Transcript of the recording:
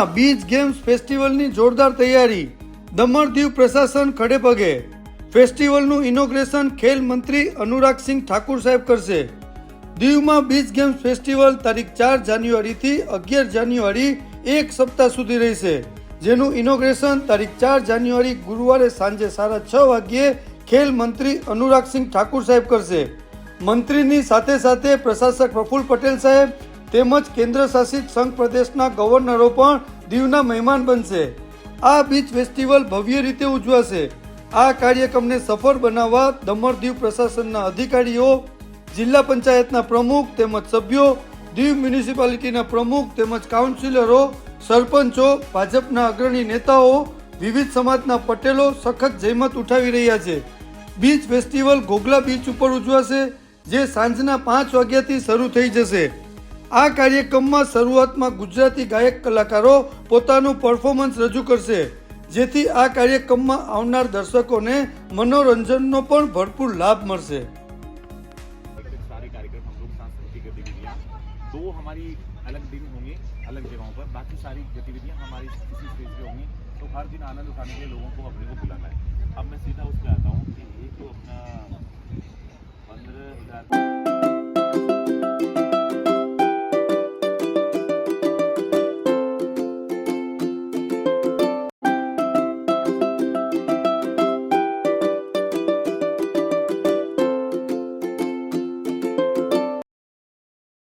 દીવમાં beach games ફેસ્ટિવલની જોરદાર તૈયારી, દમણ દીવ પ્રશાસન ખડેપગે। ફેસ્ટિવલનું ઇનોગ્રેશન ખેલ મંત્રી અનુરાગસિંહ ઠાકુર સાહેબ કરશે। દીવમાં બીચ ગેમ્સ ફેસ્ટિવલ તારીખ 4 જાન્યુઆરીથી 11 જાન્યુઆરી એક સપ્તાહ સુધી રહેશે, જેનું ઇનોગ્રેશન તારીખ 4 જાન્યુઆરી ગુરુવારે સાંજે 6:30 વાગ્યે ખેલ મંત્રી અનુરાગસિંહ ઠાકુર સાહેબ કરશે। મંત્રીની સાથે સાથે પ્રશાસક પ્રફુલ્લ પટેલ સાહેબ તેમજ કેન્દ્ર શાસિત સંઘ પ્રદેશના ગવર્નરો પણ દીવના મહેમાન બનશે। આ બીચ ફેસ્ટિવલ ભવ્ય રીતે ઉજવાશે। આ કાર્યક્રમને સફળ બનાવવા દમણ દીવ પ્રશાસનના અધિકારીઓ, જિલ્લા પંચાયતના પ્રમુખ તેમજ સભ્યો, દીવ મ્યુનિસિપાલિટીના પ્રમુખ તેમજ કાઉન્સિલરો, સરપંચો, ભાજપના અગ્રણી નેતાઓ, વિવિધ સમાજના પટેલો સખત જહેમત ઉઠાવી રહ્યા છે। બીચ ફેસ્ટિવલ ઘોઘલા બીચ ઉપર ઉજવાશે, જે સાંજના 5 વાગ્યાથી શરૂ થઈ જશે। આ કાર્યક્રમમાં શરૂઆતમાં ગુજરાતી ગાયક કલાકારો પોતાનું પરફોર્મન્સ રજૂ કરશે, જેથી આ કાર્યક્રમમાં આવનાર દર્શકોને મનોરંજનનો પણ ભરपूर લાભ મળશે। सारे कार्यक्रम हम लोग सांस्कृतिक गतिविधियाँ 2 हमारी अलग दिन होंगे अलग जगहों पर, बाकी सारी गतिविधियाँ हमारी किसी स्टेज पे होंगी। तो हर दिन आनंद उठाने के लिए लोगों को अपने को बुलाना है। अब मैं सीधा उस पर आता हूँ कि ये तो अपना 15,000